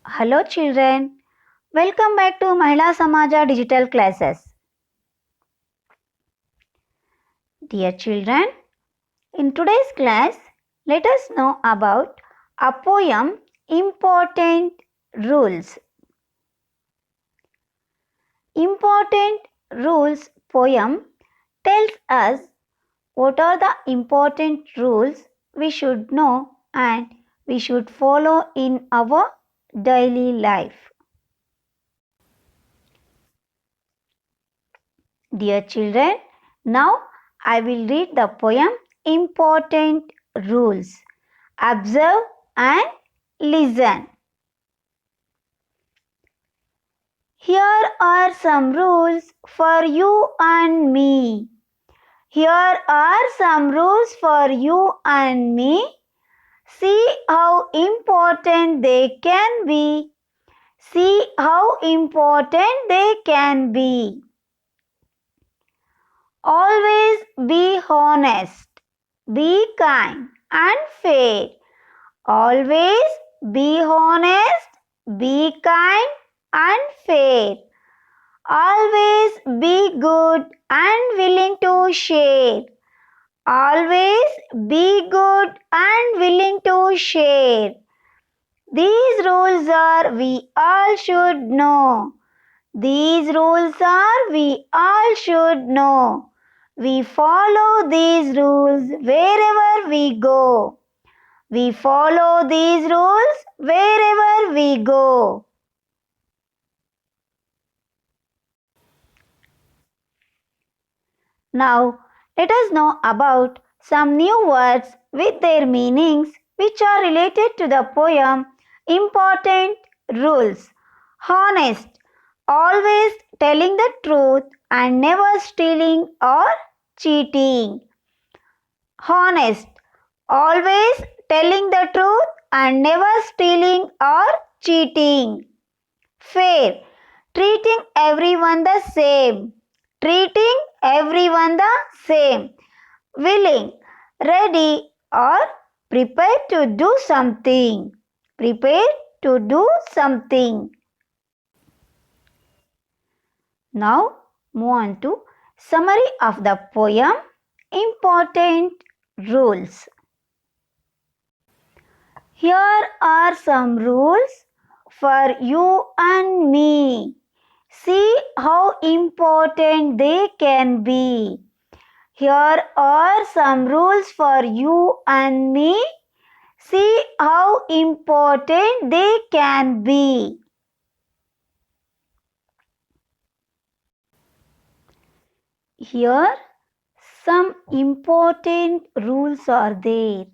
Hello children, welcome back to Mahila Samaja digital classes. Dear children, in today's class, let us know about a poem Important Rules. Important Rules poem tells us what are the important rules we should know and we should follow in our daily life. Dear children, now I will read the poem Important Rules. Observe and listen. Here are some rules for you and me. Here are some rules for you and me. See how important they can be. See how important they can be. Always be honest, be kind and fair. Always be honest, be kind and fair. Always be good and willing to share. Always be good and willing to share. These rules are we all should know. These rules are we all should know. We follow these rules wherever we go. We follow these rules wherever we go. Now, let us know about some new words with their meanings which are related to the poem Important Rules. Honest, always telling the truth and never stealing or cheating. Honest, always telling the truth and never stealing or cheating. Fair, treating everyone the same. Treating everyone the same. Willing, ready or prepared to do something. Prepared to do something. Now move on to summary of the poem Important Rules. Here are some rules for you and me. See how important they can be. Here are some rules for you and me. See how important they can be. Here some important rules are there,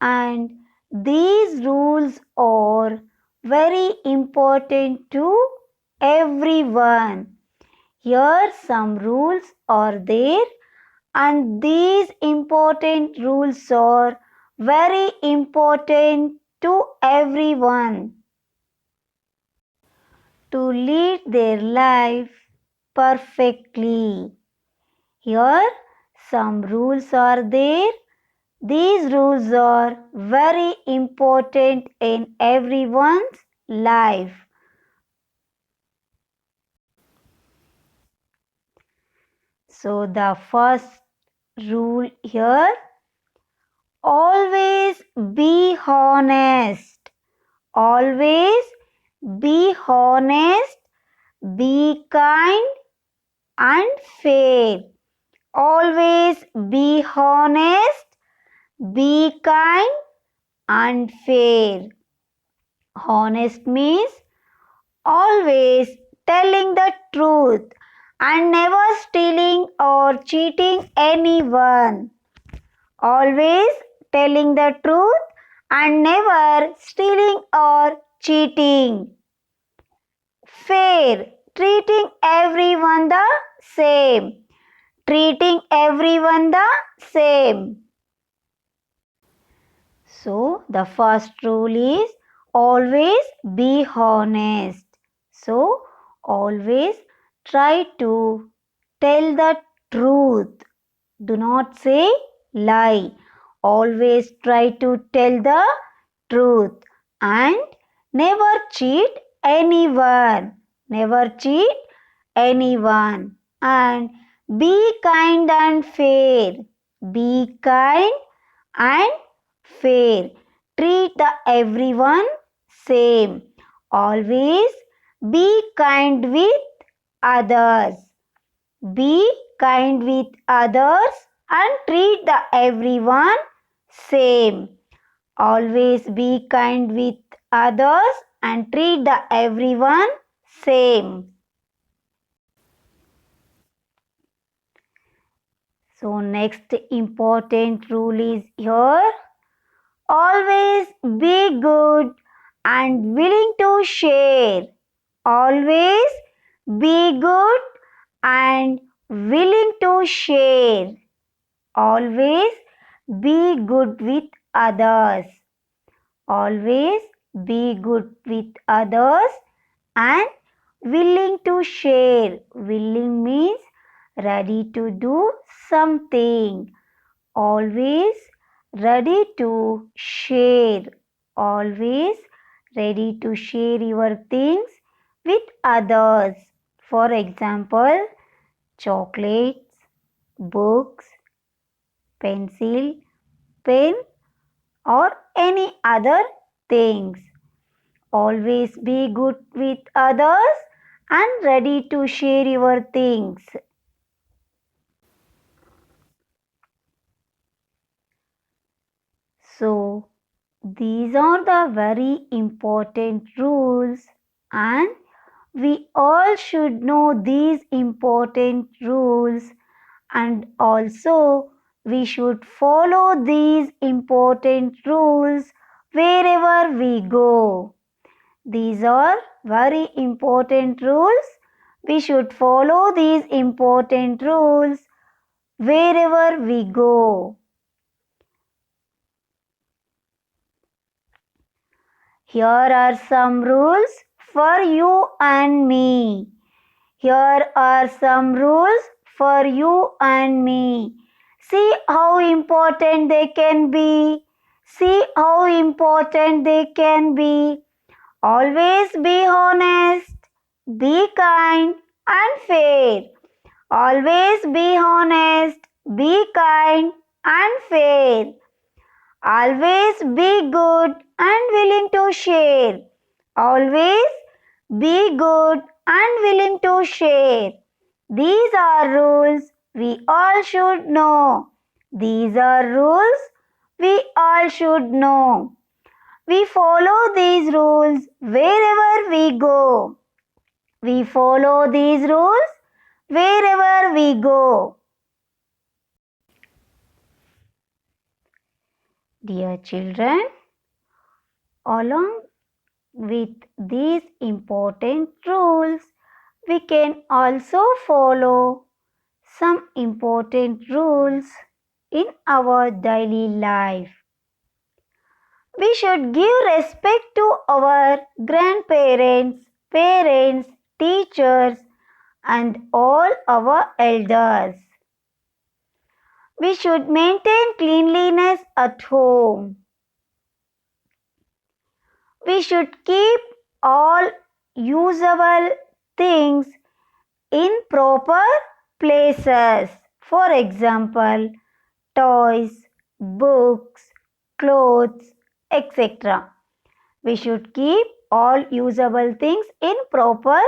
and these rules are very important to everyone. Here some rules are there, and these important rules are very important to everyone to lead their life perfectly. Here some rules are there. These rules are very important in everyone's life. So the first rule here, always be honest. Always be honest, be kind and fair. Always be honest, be kind and fair. Honest means always telling the truth and never stealing or cheating anyone. Always telling the truth and never stealing or cheating. Fair, treating everyone the same. Treating everyone the same. So, the first rule is always be honest. So, always try to tell the truth. Do not say lie. Always try to tell the truth and Never cheat anyone. Never cheat anyone. And be kind and fair. Be kind and fair. Treat the everyone same. Always be kind with others. Be kind with others and treat the everyone same. Always be kind with others and treat the everyone same. So next important rule is here. Always be good and willing to share. Always be good and willing to share. Always be good with others. Always be good with others and willing to share. Willing means ready to do something. Always ready to share. Always ready to share your things with others. For example, chocolates, books, pencil, pen, or any other things. Always be good with others and ready to share your things. So, these are the very important rules, and we all should know these important rules, and also we should follow these important rules wherever we go. These are very important rules. We should follow these important rules wherever we go. Here are some rules for you and me. Here are some rules for you and me. See how important they can be. See how important they can be. Always be honest, be kind and fair. Always be honest, be kind and fair. Always be good and willing to share. Always be good and willing to share. These are rules we all should know. These are rules we all should know. We follow these rules wherever we go. We follow these rules wherever we go. Dear children, along with these important rules, we can also follow some important rules in our daily life. We should give respect to our grandparents, parents, teachers, and all our elders. We should maintain cleanliness at home. We should keep all usable things in proper places. For example, toys, books, clothes, etc. We should keep all usable things in proper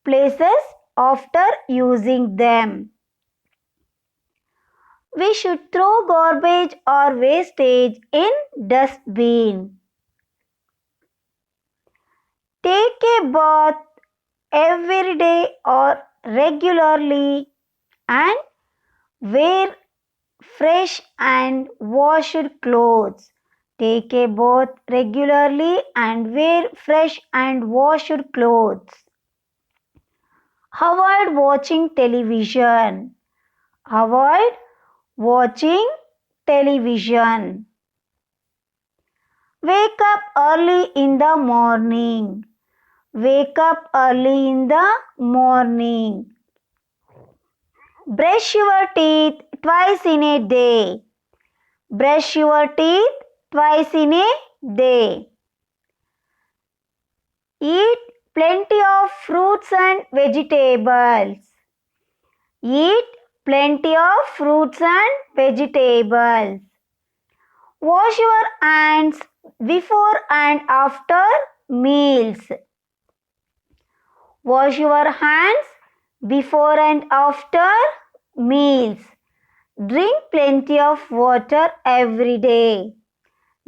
places after using them. We should throw garbage or wastage in dustbin. Take a bath every day or regularly and wear fresh and washed clothes. Take a bath regularly and wear fresh and washed clothes. Avoid watching television. Avoid watching television. Wake up early in the morning. Wake up early in the morning. Brush your teeth twice in a day. Brush your teeth twice in a day. Eat plenty of fruits and vegetables. Eat plenty of fruits and vegetables. Wash your hands before and after meals. Wash your hands before and after meals. Drink plenty of water every day.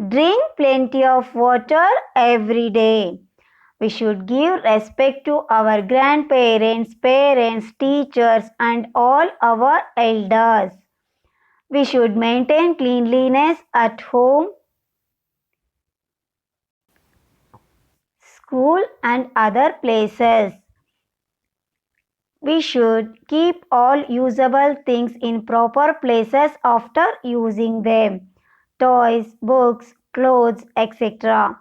Drink plenty of water every day. We should give respect to our grandparents, parents, teachers, and all our elders. We should maintain cleanliness at home, school, and other places. We should keep all usable things in proper places after using them. Toys, books, clothes, etc.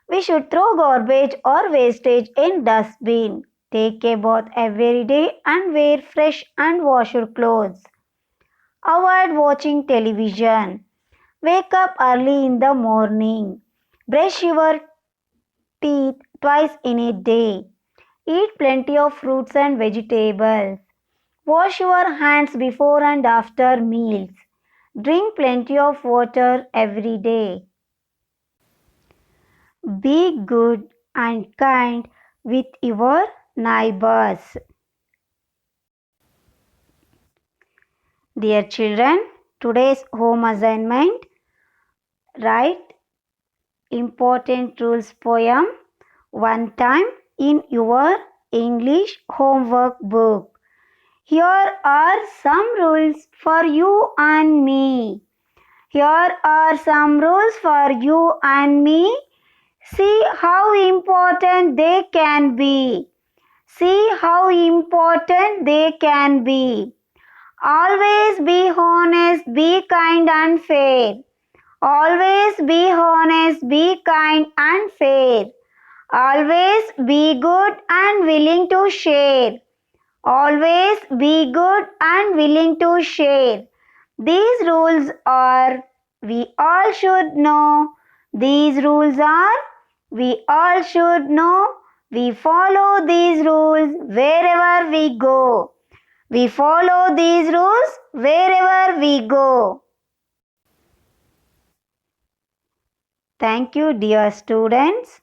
We should throw garbage or wastage in dustbin. Take a bath every day and wear fresh and washed clothes. Avoid watching television. Wake up early in the morning. Brush your teeth twice in a day. Eat plenty of fruits and vegetables. Wash your hands before and after meals. Drink plenty of water every day. Be good and kind with your neighbors. Dear children, today's home assignment: write important rules poem one time in your English homework book. Here are some rules for you and me. Here are some rules for you and me. See how important they can be. See how important they can be. Always be honest, be kind and fair. Always be honest, be kind and fair. Always be good and willing to share. Always be good and willing to share. These rules are, we all should know. These rules are, we all should know. We follow these rules wherever we go. We follow these rules wherever we go. Thank you, dear students.